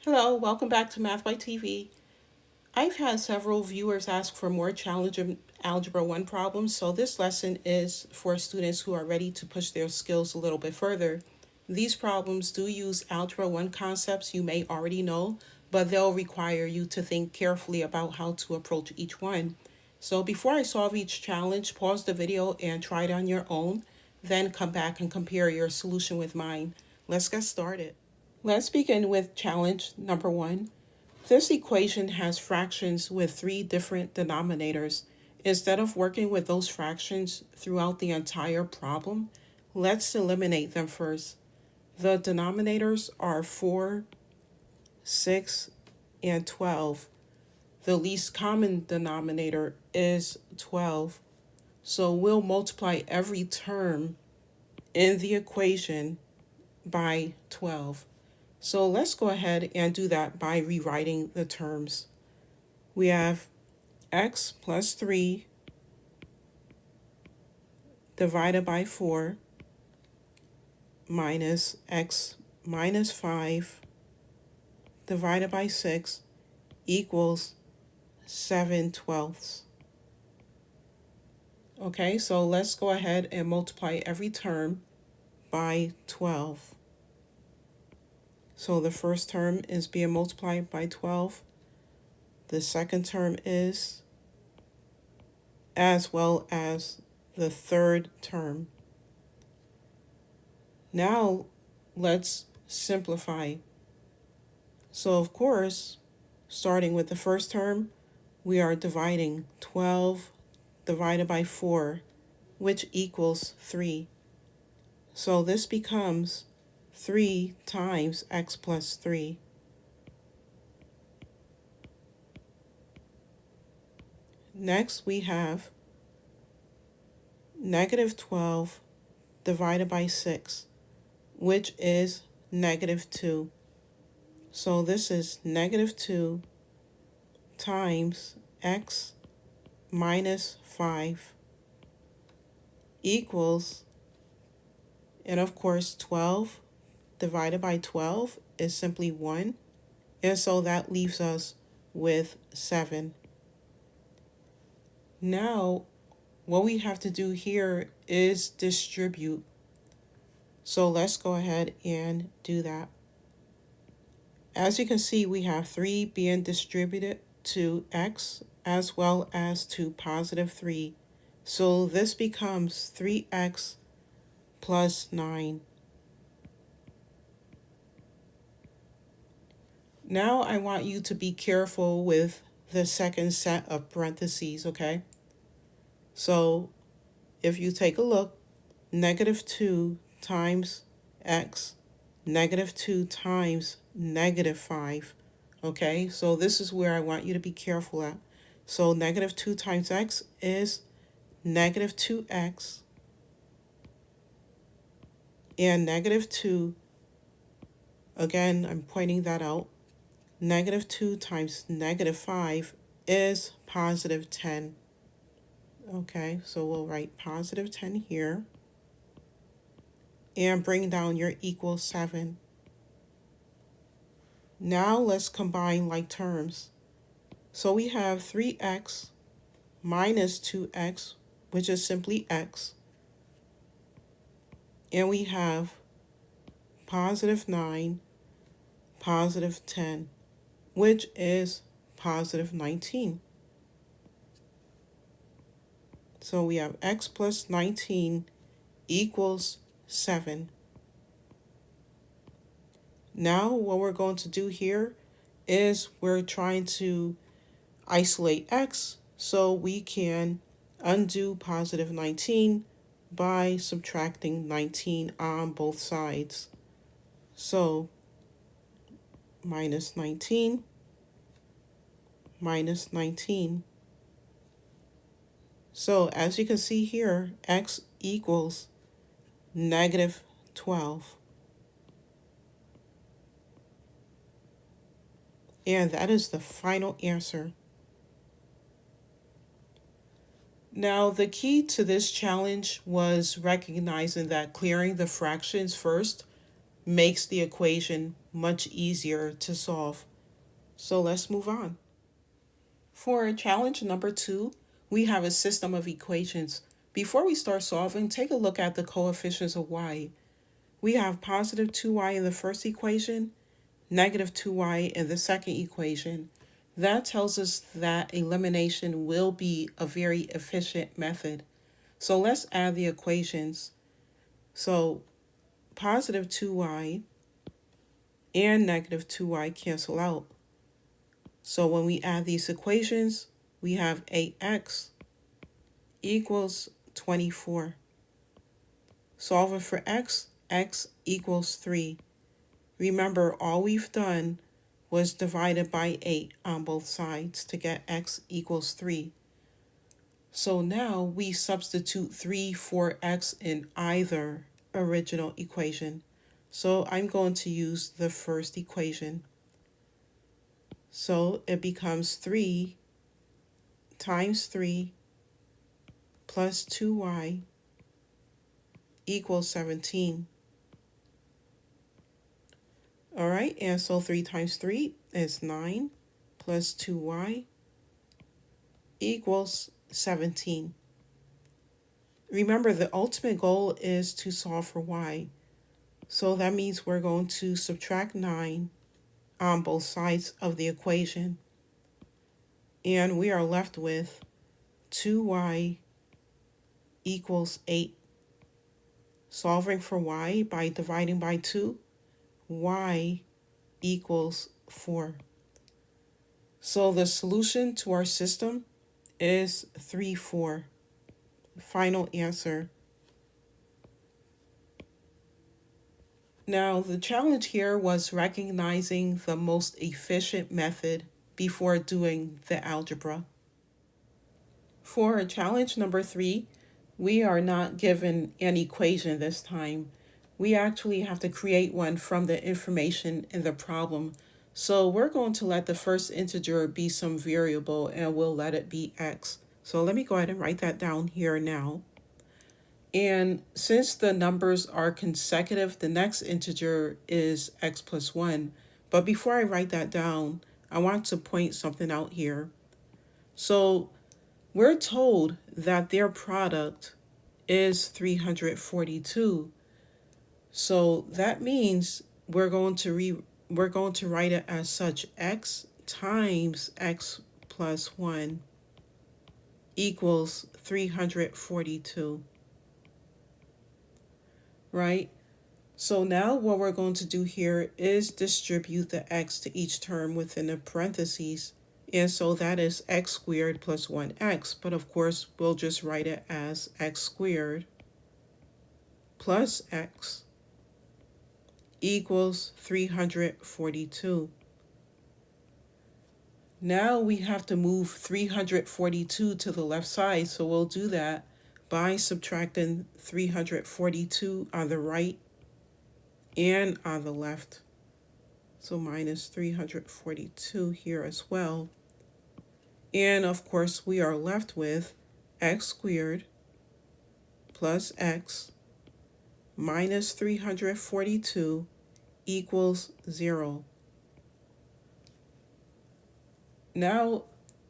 Hello, welcome back to MathByTV. I've had several viewers ask for more challenging Algebra 1 problems, so this lesson is for students who are ready to push their skills a little bit further. These problems do use Algebra 1 concepts you may already know, but they'll require you to think carefully about how to approach each one. So before I solve each challenge, pause the video and try it on your own, then come back and compare your solution with mine. Let's get started. Let's begin with challenge number 1. This equation has fractions with 3 different denominators. Instead of working with those fractions throughout the entire problem, let's eliminate them first. The denominators are 4, 6, and 12. The least common denominator is 12. So we'll multiply every term in the equation by 12. So let's go ahead and do that by rewriting the terms. We have x plus 3 divided by 4 minus x minus 5 divided by 6 equals 7/12. Okay, so let's go ahead and multiply every term by 12. So the first term is being multiplied by 12. The second term is, as well as the third term. Now let's simplify. So of course, starting with the first term, we are dividing 12 divided by 4, which equals 3. So this becomes 3 times x plus 3. Next, we have negative 12 divided by 6, which is negative 2. So this is negative 2 times x minus 5 equals, and of course 12 divided by 12 is simply 1, and so that leaves us with 7. Now, what we have to do here is distribute. So let's go ahead and do that. As you can see, we have 3 being distributed to x as well as to positive 3. So this becomes 3x plus 9. Now I want you to be careful with the second set of parentheses, okay? So if you take a look, negative 2 times x, negative 2 times negative 5, okay? So this is where I want you to be careful at. So negative 2 times x is negative 2x, and negative 2, again, I'm pointing that out, negative 2 times negative 5 is positive 10. Okay, so we'll write positive 10 here and bring down your equal 7. Now let's combine like terms. So we have 3x minus 2x, which is simply x. And we have positive 9, positive 10, which is positive 19. So we have x plus 19 equals 7. Now what we're going to do here is we're trying to isolate x so we can undo positive 19 by subtracting 19 on both sides. So minus 19 minus 19. So as you can see here, x equals negative 12. And that is the final answer. Now, the key to this challenge was recognizing that clearing the fractions first makes the equation much easier to solve. So let's move on. For challenge number 2, we have a system of equations. Before we start solving, take a look at the coefficients of y. We have positive 2y in the first equation, negative 2y in the second equation. That tells us that elimination will be a very efficient method. So let's add the equations. So positive 2y and negative 2y cancel out. So when we add these equations, we have 8x equals 24. Solving for x, x equals 3. Remember, all we've done was divided by 8 on both sides to get x equals 3. So now we substitute 3 for x in either original equation. So I'm going to use the first equation. So it becomes 3 times 3 plus 2y equals 17. All right, and so 3 times 3 is 9 plus 2y equals 17. Remember, the ultimate goal is to solve for y. So that means we're going to subtract 9 on both sides of the equation. And we are left with 2y equals 8. Solving for y by dividing by 2, y equals 4. So the solution to our system is 3, 4. Final answer. Now, the challenge here was recognizing the most efficient method before doing the algebra. For challenge number 3, we are not given an equation this time. We actually have to create one from the information in the problem. So we're going to let the first integer be some variable and we'll let it be x. So let me go ahead and write that down here now. And since the numbers are consecutive, the next integer is x plus 1. But before I write that down, I want to point something out here. So we're told that their product is 342. So that means we're going to write it as such: x times x plus 1 equals 342. Right? So now what we're going to do here is distribute the x to each term within the parentheses. And so that is x squared plus 1x. But of course, we'll just write it as x squared plus x equals 342. Now we have to move 342 to the left side. So we'll do that by subtracting 342 on the right and on the left. So minus 342 here as well. And of course, we are left with x squared plus x minus 342 equals 0. Now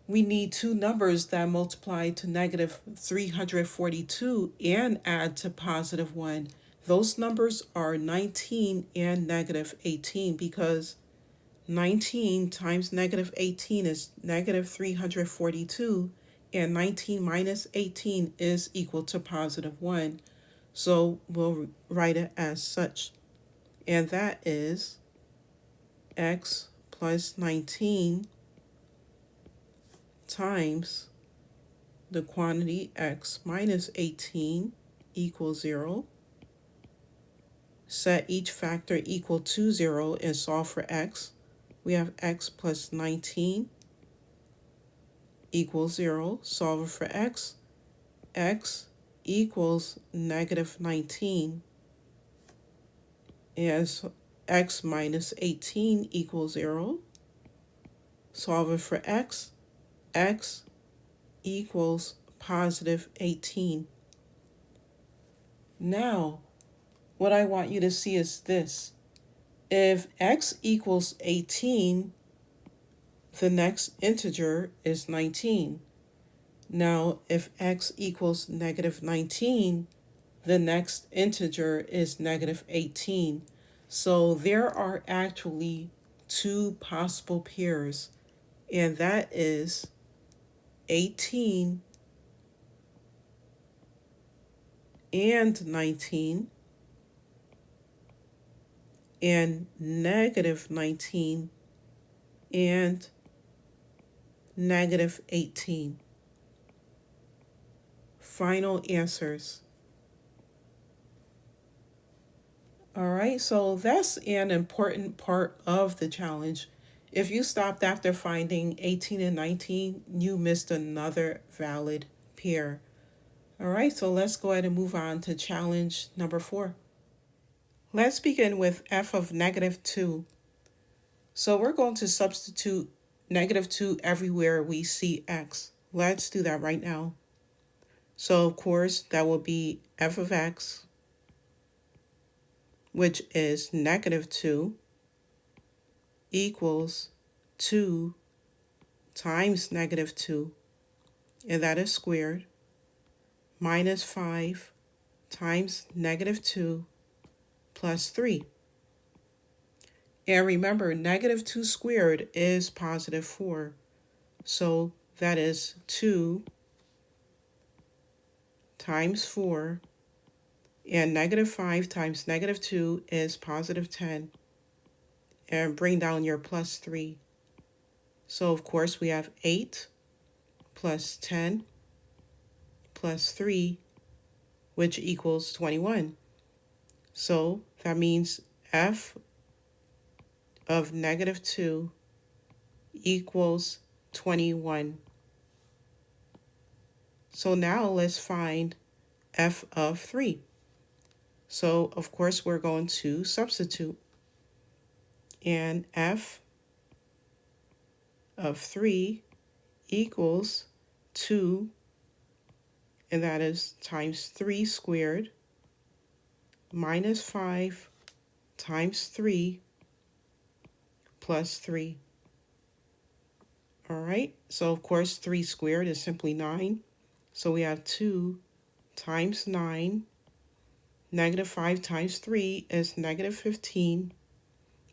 we need two numbers that multiply to negative 342 and add to positive 1. Those numbers are 19 and negative 18, because 19 times negative 18 is negative 342, and 19 minus 18 is equal to positive 1. So we'll write it as such. And that is x plus 19 times the quantity x minus 18 equals 0. Set each factor equal to 0 and solve for x. We have x plus 19 equals 0. Solve for x. X equals negative 19. As x minus 18 equals 0. Solve for x. X equals positive 18. Now, what I want you to see is this. If x equals 18, the next integer is 19. Now, if x equals negative 19, the next integer is negative 18. So there are actually two possible pairs, and that is 18 and 19, and negative 19 and negative 18. Final answers. All right, so that's an important part of the challenge. If you stopped after finding 18 and 19, you missed another valid pair. All right, so let's go ahead and move on to challenge number 4. Let's begin with f of negative 2. So we're going to substitute negative 2 everywhere we see x. Let's do that right now. So of course, that will be f of x, which is negative 2, equals 2 times negative 2, and that is squared, minus 5 times negative 2 plus 3. And remember, negative 2 squared is positive 4. So that is 2 times 4, and negative 5 times negative 2 is positive 10. And bring down your plus 3. So of course we have 8 plus 10 plus 3, which equals 21. So that means f of negative 2 equals 21. So now let's find f of 3. So of course we're going to substitute. And f of 3 equals 2, and that is times 3 squared, minus 5 times 3 plus 3. All right, so of course 3 squared is simply 9. So we have 2 times 9. Negative 5 times 3 is negative 15.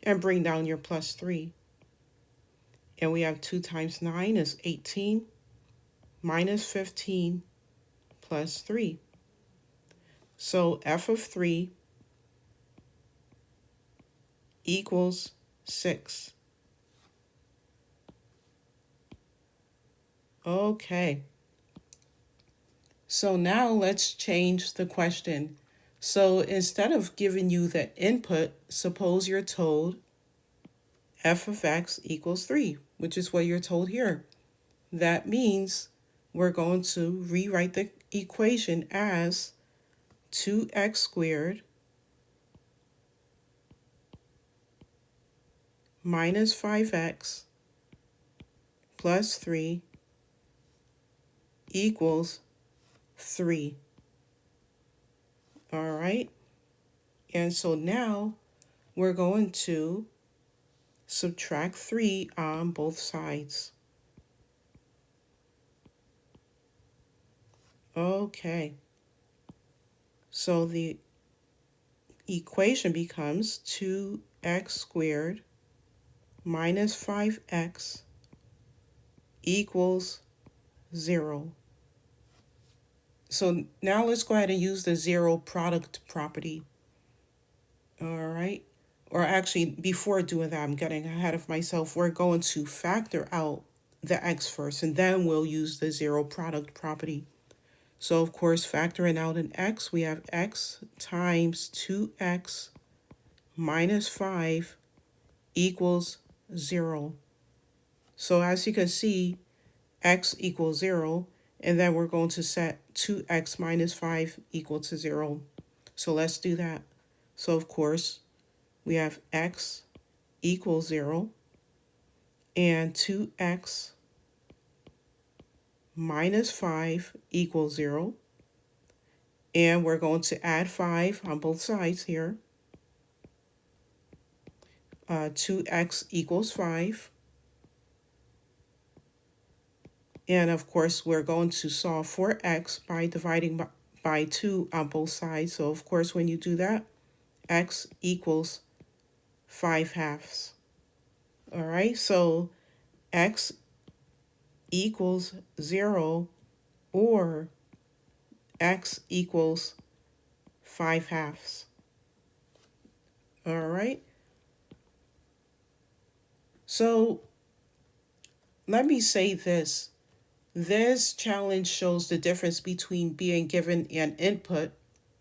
And bring down your plus 3. And we have 2 times 9 is 18. Minus 15 plus 3. So f of 3 equals 6. Okay. So now let's change the question. So instead of giving you the input, suppose you're told f of x equals 3, which is what you're told here. That means we're going to rewrite the equation as 2x squared minus 5x plus 3 equals 3. All right. And so now we're going to subtract 3 on both sides. Okay. So the equation becomes 2x squared minus 5x equals 0. So now let's go ahead and use the zero product property. All right. Or actually, before doing that, I'm getting ahead of myself. We're going to factor out the x first, and then we'll use the zero product property. So of course, factoring out an x, we have x times 2x minus 5 equals 0. So as you can see, x equals 0, and then we're going to set 2x minus 5 equal to 0. So let's do that. So of course, we have x equals 0, and 2x minus 5 equals 0. And we're going to add 5 on both sides here. 2x equals 5. And of course, we're going to solve for x by dividing by 2 on both sides. So of course, when you do that, x equals 5/2. All right, so x equals 0 or x equals 5/2. All right, so let me say this. This challenge shows the difference between being given an input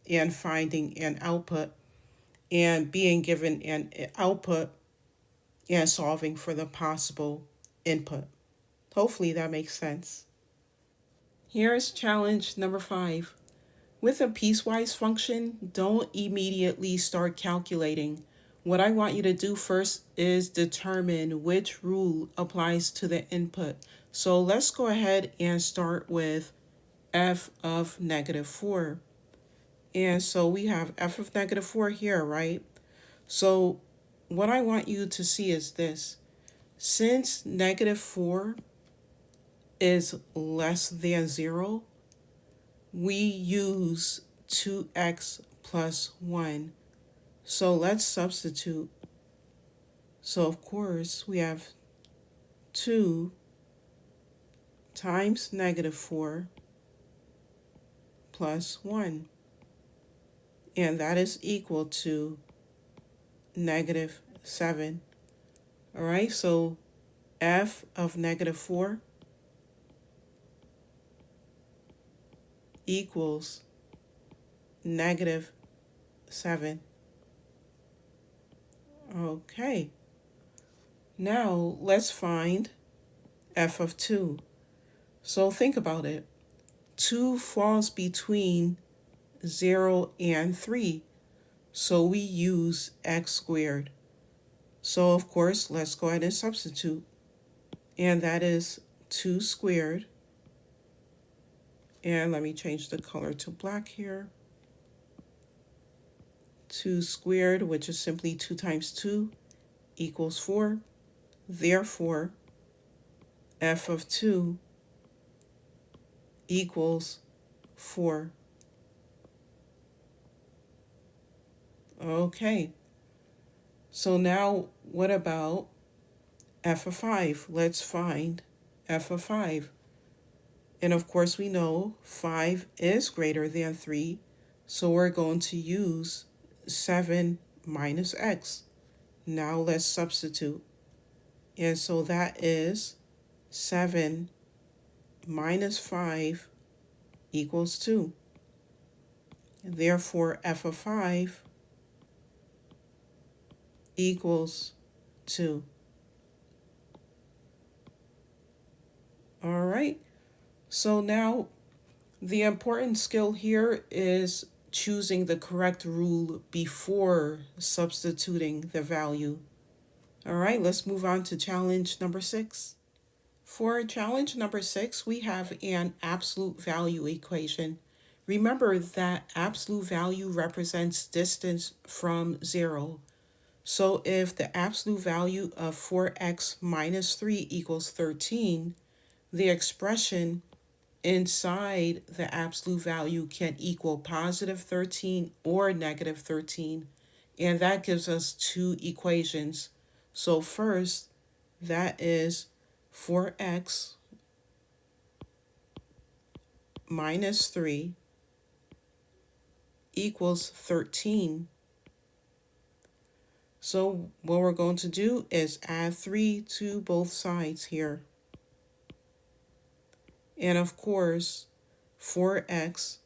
and finding an output, and being given an output and solving for the possible input. Hopefully that makes sense. Here's challenge number 5. With a piecewise function, don't immediately start calculating. What I want you to do first is determine which rule applies to the input. So let's go ahead and start with f of negative 4. And so we have f of negative 4 here, right? So what I want you to see is this. Since negative 4 is less than 0, we use 2x plus 1. So let's substitute. So of course we have 2 times negative 4 plus 1. And that is equal to negative 7. All right, so f of negative 4 equals negative 7. Okay, now let's find f of 2. So think about it. 2 falls between 0 and 3, so we use x squared. So of course, let's go ahead and substitute. And that is 2 squared. And let me change the color to black here. 2 squared, which is simply 2 times 2, equals 4. Therefore, f of 2 equals 4. Okay. So now what about f of 5? Let's find f of 5. And of course we know 5 is greater than 3, so we're going to use 7 minus x. Now let's substitute. And so that is 7 minus 5 equals 2. Therefore, f of 5 equals 2. All right. So now the important skill here is choosing the correct rule before substituting the value. All right, let's move on to challenge number 6. For challenge number 6, we have an absolute value equation. Remember that absolute value represents distance from 0. So if the absolute value of 4x minus 3 equals 13, the expression inside the absolute value can equal positive 13 or negative 13. And that gives us two equations. So first, that is 4x minus 3 equals 13. So what we're going to do is add 3 to both sides here. And of course, 4x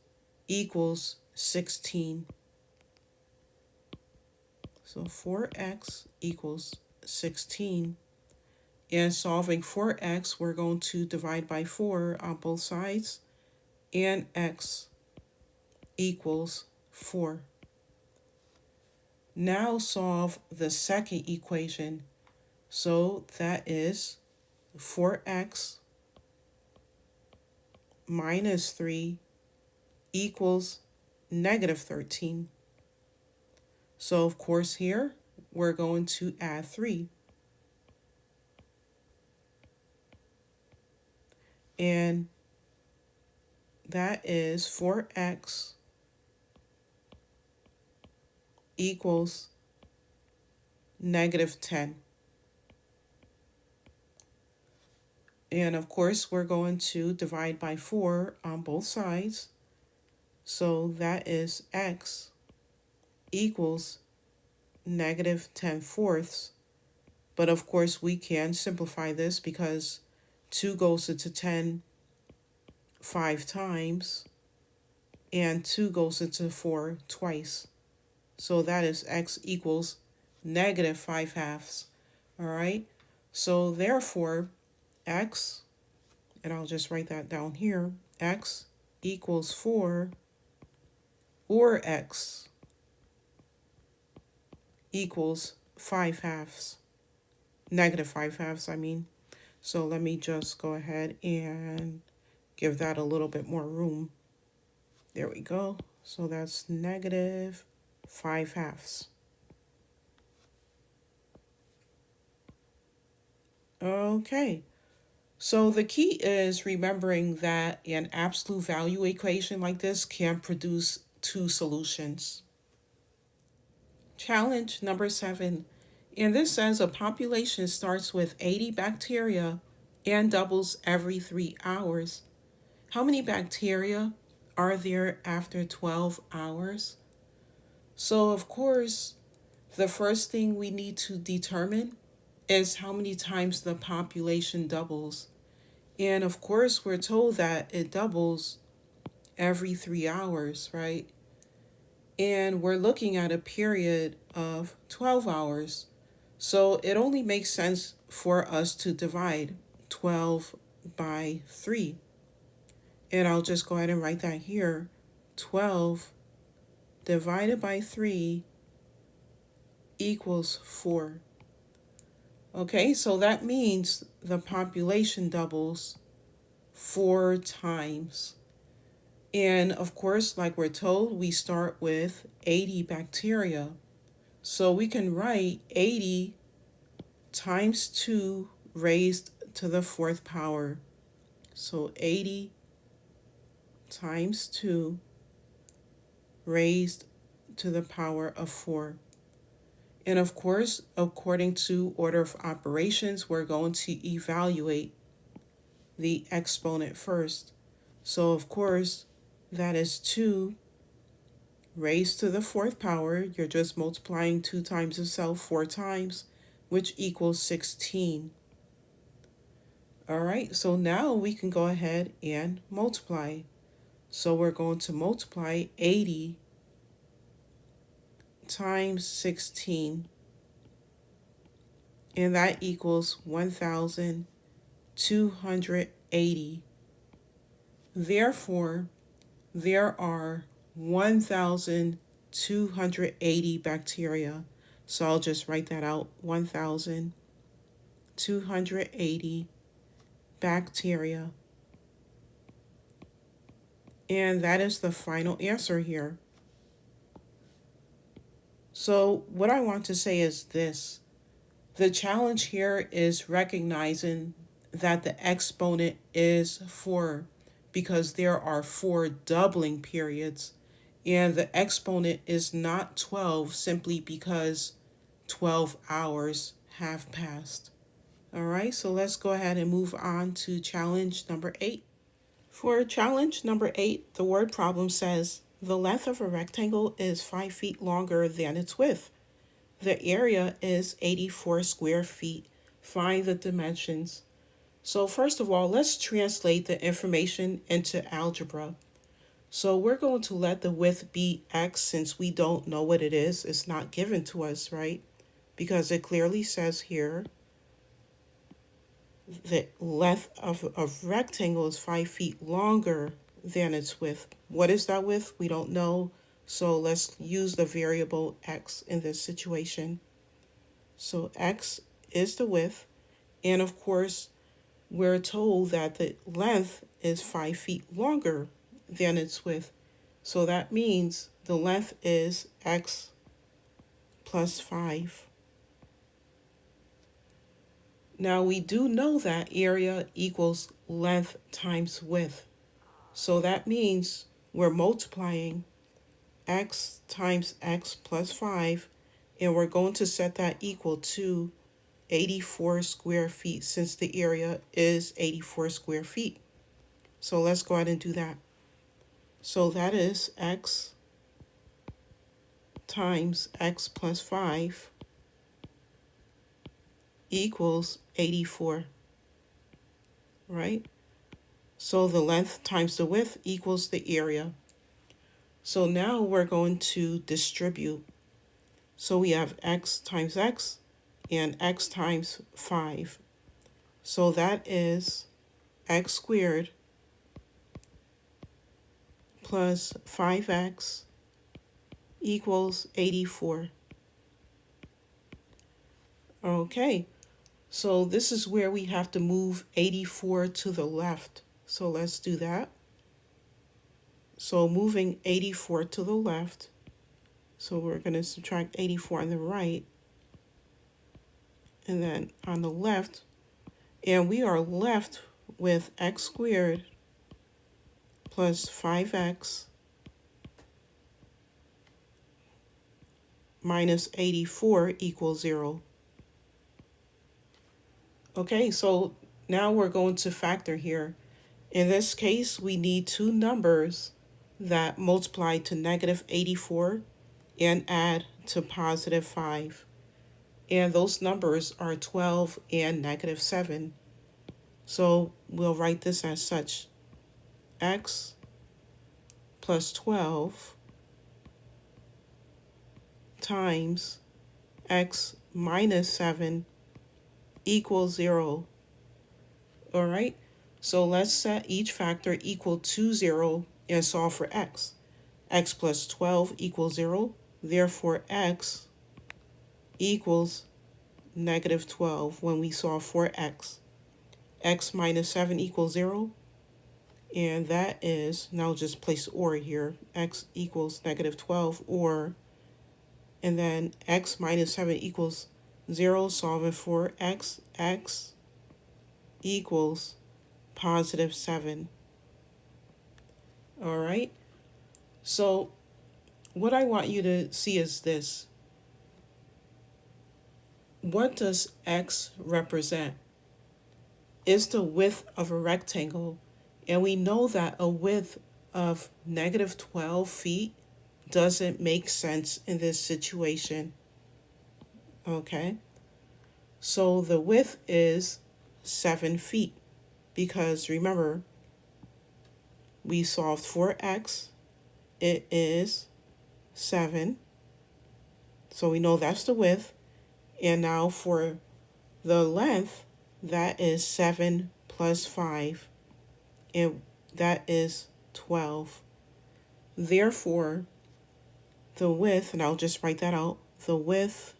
equals 16. So 4x equals 16. And solving for x, we're going to divide by 4 on both sides. And x equals 4. Now solve the second equation. So that is 4x minus 3 equals negative 13. So of course here we're going to add 3. And that is 4x equals -10. And of course, we're going to divide by 4 on both sides. So that is x equals -10 fourths. But of course, we can simplify this because 2 goes into 10 5 times, and 2 goes into 4 twice. So that is x equals -5/2. All right. So therefore, x, and I'll just write that down here, x equals 4, or x equals 5/2. -5/2, I mean. So let me just go ahead and give that a little bit more room. There we go. So that's -5/2. Okay. So the key is remembering that an absolute value equation like this can produce 2 solutions. Challenge number 7. And this says a population starts with 80 bacteria and doubles every 3 hours. How many bacteria are there after 12 hours? So, of course, the first thing we need to determine is how many times the population doubles. And of course, we're told that it doubles every 3 hours, right? And we're looking at a period of 12 hours. So it only makes sense for us to divide 12 by 3. And I'll just go ahead and write that here. 12 divided by 3 equals 4. Okay, so that means the population doubles 4 times. And of course, like we're told, we start with 80 bacteria. So we can write 80 times 2 raised to the 4th power. So 80 times 2 raised to the power of 4. And of course, according to order of operations, we're going to evaluate the exponent first. So of course, that is 2 raised to the 4th power. You're just multiplying 2 times itself 4 times, which equals 16. All right, so now we can go ahead and multiply. So we're going to multiply 80 times 16, and that equals 1,280. Therefore, there are 1,280 bacteria. So I'll just write that out, 1,280 bacteria. And that is the final answer here. So what I want to say is this. The challenge here is recognizing that the exponent is 4 because there are 4 doubling periods, and the exponent is not 12 simply because 12 hours have passed. All right, so let's go ahead and move on to challenge number 8. For challenge number 8, the word problem says the length of a rectangle is 5 feet longer than its width. The area is 84 square feet. Find the dimensions. So first of all, let's translate the information into algebra. So we're going to let the width be x since we don't know what it is. It's not given to us, right? Because it clearly says here the length of a rectangle is 5 feet longer than its width. What is that width? We don't know. So let's use the variable x in this situation. So x is the width. And of course, we're told that the length is 5 feet longer than its width. So that means the length is x plus 5. Now we do know that area equals length times width. So that means we're multiplying x times x plus 5, and we're going to set that equal to 84 square feet since the area is 84 square feet. So let's go ahead and do that. So that is x times x plus 5 equals 84, right? So the length times the width equals the area. So now we're going to distribute. So we have x times x and x times 5. So that is x squared plus 5x equals 84. Okay, so this is where we have to move 84 to the left. So let's do that. So moving 84 to the left. So we're going to subtract 84 on the right. And then on the left. And we are left with x squared plus 5x minus 84 equals 0. Okay, so now we're going to factor here. In this case, we need two numbers that multiply to negative 84 and add to positive 5. And those numbers are 12 and negative 7. So we'll write this as such. X plus 12 times x minus 7 equals 0. All right, so let's set each factor equal to 0 and solve for x. X plus 12 equals 0. Therefore, x equals negative 12 when we solve for x. X minus 7 equals 0. And that is, now just place or here. X equals negative 12 or, and then x minus 7 equals 0, solving for x. X equals positive 7. All right. So what I want you to see is this. What does x represent? It's the width of a rectangle. And we know that a width of negative 12 feet doesn't make sense in this situation. Okay. So the width is 7 feet. Because remember, we solved for x. It is 7. So we know that's the width. And now for the length, that is 7 plus 5. And that is 12. Therefore, the width, and I'll just write that out, the width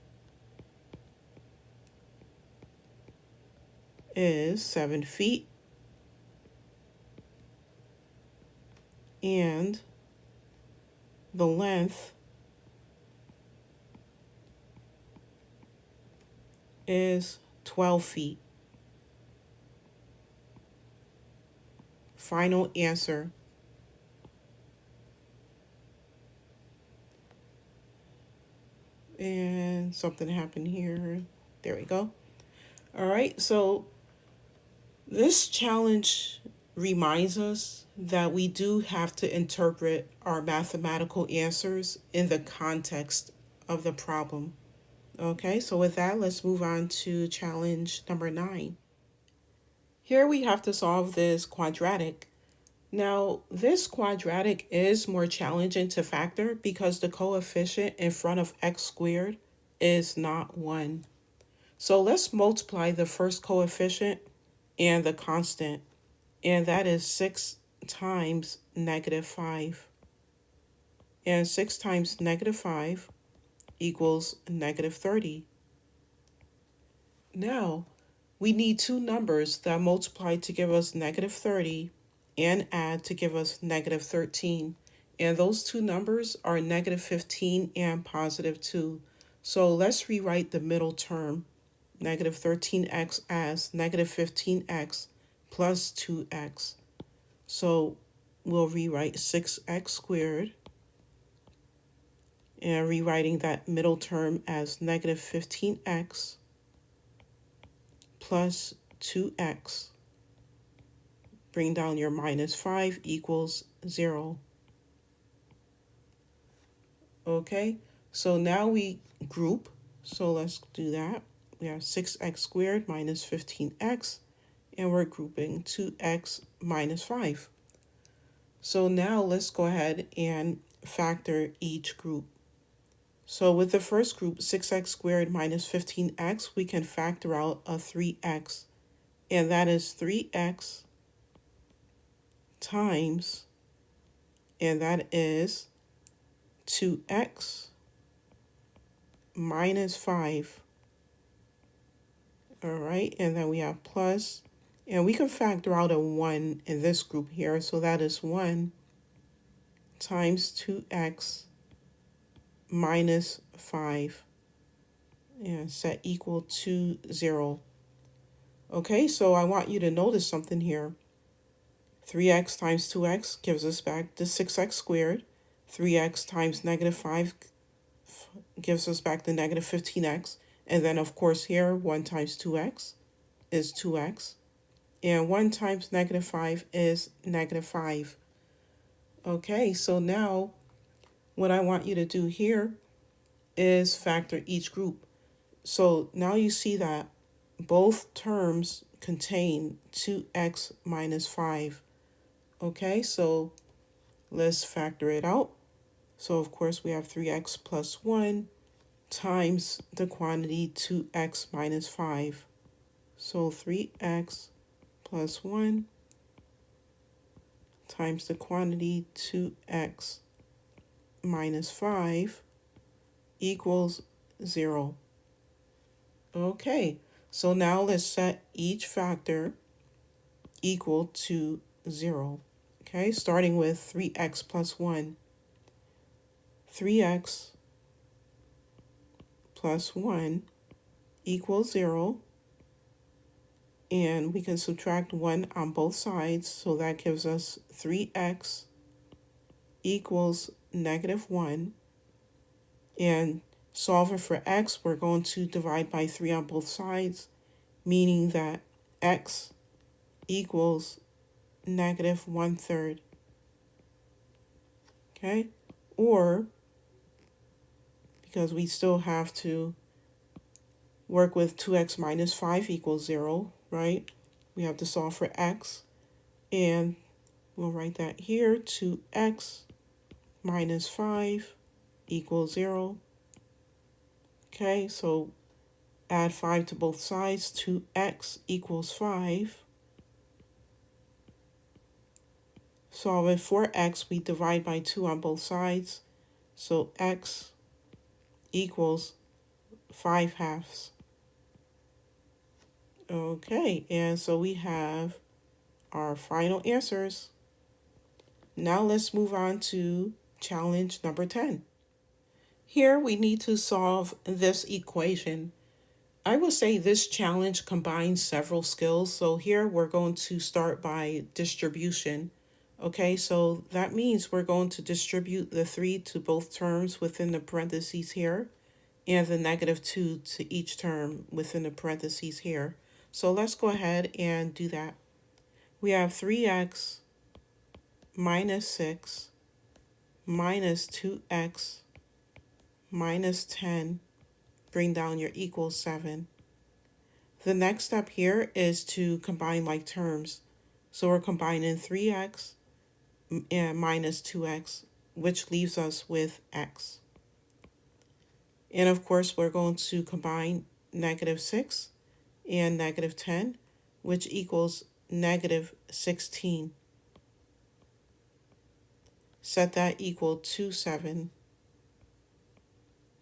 is 7 feet. And the length is 12 feet. Final answer. And something happened here. There we go. All right, so this challenge reminds us that we do have to interpret our mathematical answers in the context of the problem. Okay, so with that, let's move on to challenge number 9. Here we have to solve this quadratic. Now, this quadratic is more challenging to factor because the coefficient in front of x squared is not 1. So let's multiply the first coefficient and the constant, and that is 6 times negative 5. And 6 times negative 5 equals negative 30. Now, we need two numbers that multiply to give us negative 30 and add to give us negative 13. And those two numbers are negative 15 and positive 2. So let's rewrite the middle term. negative 13x as negative 15x plus 2x. So we'll rewrite 6x squared and rewriting that middle term as negative 15x plus 2x. Bring down your minus 5 equals 0. Okay, so now we group. So let's do that. We have 6x squared minus 15x, and we're grouping 2x minus 5. So now let's go ahead and factor each group. So with the first group, 6x squared minus 15x, we can factor out a 3x, and that is 3x times, and that is 2x minus 5. All right, and then we have plus, and we can factor out a 1 in this group here, so that is 1 times 2x minus 5, and set equal to 0. Okay, so I want you to notice something here. 3x times 2x gives us back the 6x squared. 3x times negative 5 gives us back the negative 15x. And then, of course, here, 1 times 2x is 2x. And 1 times negative 5 is negative 5. Okay, so now what I want you to do here is factor each group. So now you see that both terms contain 2x minus 5. Okay, so let's factor it out. So, of course, we have 3x plus 1 times the quantity 2x minus 5. So 3x plus 1 times the quantity 2x minus 5 equals 0. Okay, so now let's set each factor equal to 0. Okay, starting with 3x plus 1. 3x plus 1 equals 0. And we can subtract 1 on both sides, so that gives us 3x equals negative 1. And solving for x, we're going to divide by 3 on both sides, meaning that x equals negative 1/3. Okay? Or, because we still have to work with 2x minus 5 equals 0, right? We have to solve for x, and we'll write that here. 2x minus 5 equals 0. Okay, so add 5 to both sides. 2x equals 5. Solving for x, we divide by 2 on both sides. So x equals 5/2. Okay, and so we have our final answers. Now let's move on to challenge number 10. Here we need to solve this equation. I will say this challenge combines several skills. So here we're going to start by distribution. Okay, so that means we're going to distribute the 3 to both terms within the parentheses here, and the negative 2 to each term within the parentheses here. So let's go ahead and do that. We have 3x minus 6 minus 2x minus 10. Bring down your equals 7. The next step here is to combine like terms. So we're combining 3x and minus 2x, which leaves us with x. And of course, we're going to combine negative 6 and negative 10, which equals negative 16. Set that equal to 7.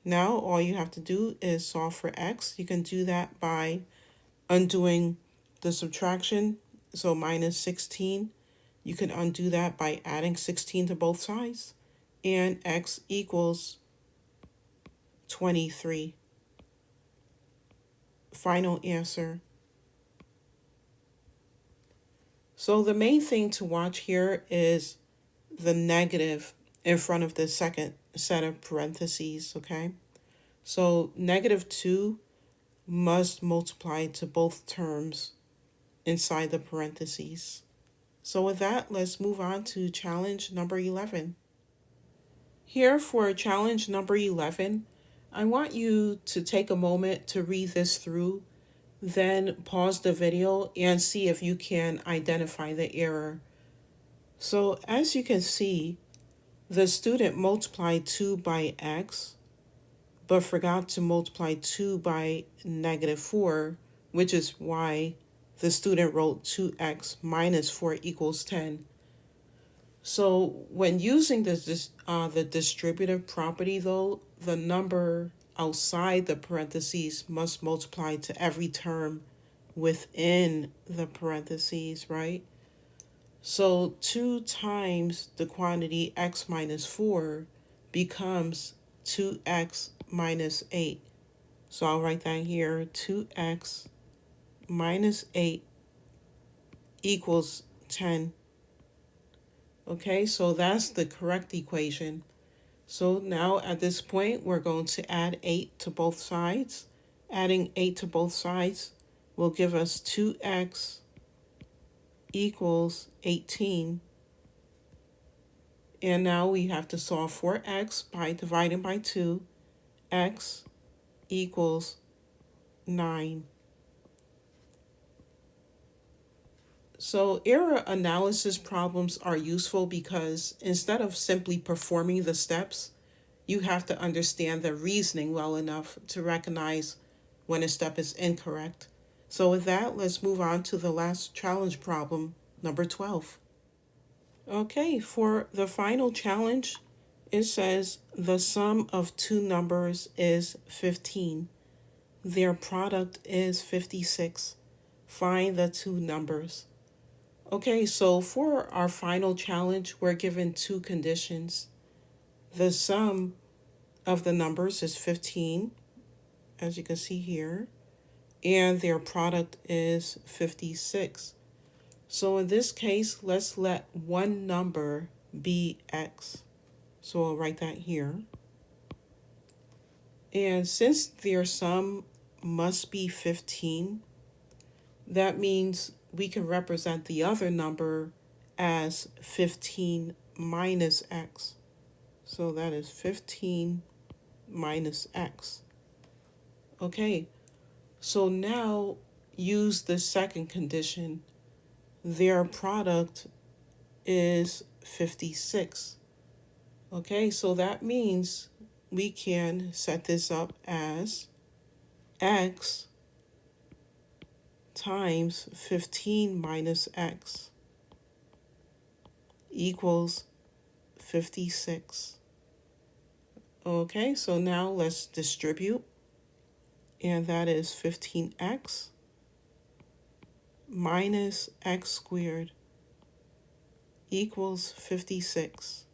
Now all you have to do is solve for x. You can do that by undoing the subtraction, so minus 16. You can undo that by adding 16 to both sides, and x equals 23. final answer. So the main thing to watch here is the negative in front of the second set of parentheses, okay? So -2 must multiply to both terms inside the parentheses. So with that, let's move on to challenge number 11. Here for challenge number 11, I want you to take a moment to read this through, then pause the video and see if you can identify the error. So as you can see, the student multiplied 2 by x, but forgot to multiply 2 by -4, which is why the student wrote 2x minus 4 equals 10. So when using the distributive property though, the number outside the parentheses must multiply to every term within the parentheses, right? So 2 times the quantity x minus 4 becomes 2x minus 8. So I'll write that here, 2x minus 8 equals 10. Okay, so that's the correct equation. So now at this point, we're going to add 8 to both sides. Adding 8 to both sides will give us 2x equals 18. And now we have to solve for x by dividing by 2. X equals 9. So error analysis problems are useful because instead of simply performing the steps, you have to understand the reasoning well enough to recognize when a step is incorrect. So with that, let's move on to the last challenge problem, number 12. Okay, for the final challenge, it says the sum of two numbers is 15. Their product is 56. Find the two numbers. Okay, so for our final challenge, we're given two conditions. The sum of the numbers is 15, as you can see here, and their product is 56. So in this case, let's let one number be x. So I'll write that here. And since their sum must be 15, that means we can represent the other number as 15 minus x. So that is 15 minus x. Okay, so now use the second condition. Their product is 56. Okay, so that means we can set this up as x times 15 minus x equals 56. Okay, so now let's distribute, and that is 15x minus x squared equals 56.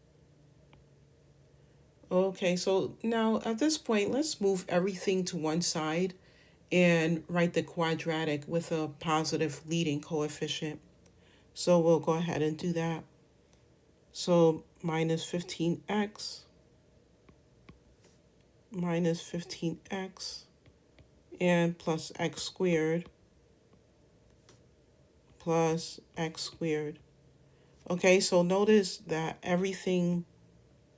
Okay, so now at this point, let's move everything to one side and write the quadratic with a positive leading coefficient. So we'll go ahead and do that. So minus 15x minus 15x and plus x squared plus x squared. Okay, so notice that everything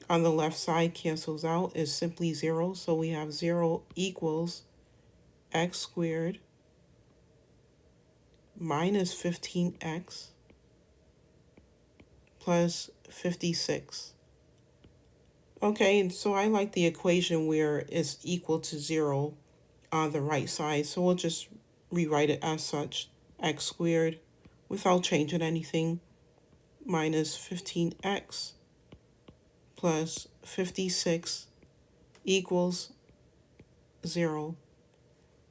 on the left side cancels out, is simply 0. So we have 0 equals x squared minus 15x plus 56. Okay, and so I like the equation where it's equal to 0 on the right side. So we'll just rewrite it as such. X squared, without changing anything, minus 15x plus 56 equals 0.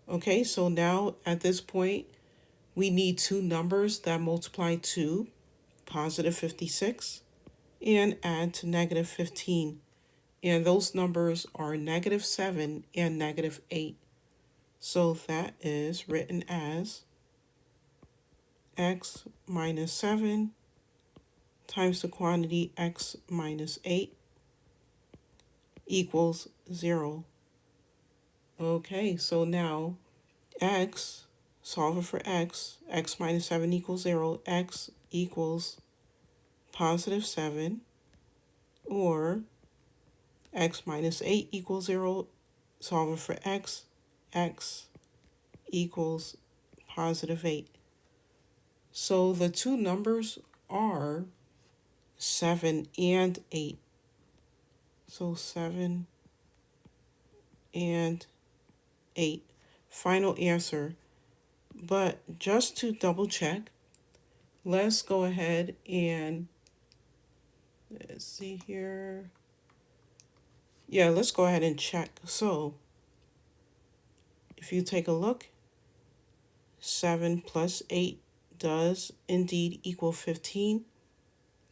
Okay, so now at this point, we need two numbers that multiply to positive 56 and add to negative 15. And those numbers are -7 and -8. So that is written as x minus 7 times the quantity x minus 8 equals 0. Okay, so now x, solve it for x minus 7 equals 0, x equals positive 7, or x minus 8 equals 0, solve it for x equals positive 8. So the two numbers are 7 and 8. So 7 and 8. Final answer. But just to double check, let's go ahead and let's see here. Yeah, let's go ahead and check. So if you take a look, 7 plus 8 does indeed equal 15,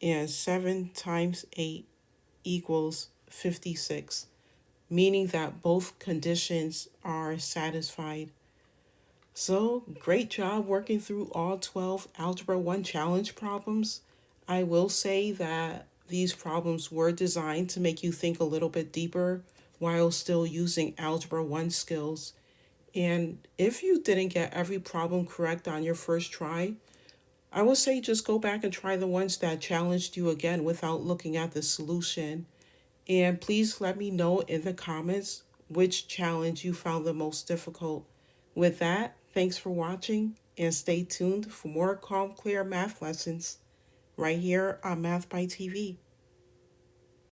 and 7 times 8 equals 56, meaning that both conditions are satisfied. So, great job working through all 12 Algebra 1 challenge problems. I will say that these problems were designed to make you think a little bit deeper while still using Algebra 1 skills. And if you didn't get every problem correct on your first try, I would say just go back and try the ones that challenged you again without looking at the solution. And please let me know in the comments which challenge you found the most difficult. With that, thanks for watching and stay tuned for more calm, clear math lessons right here on Math by TV.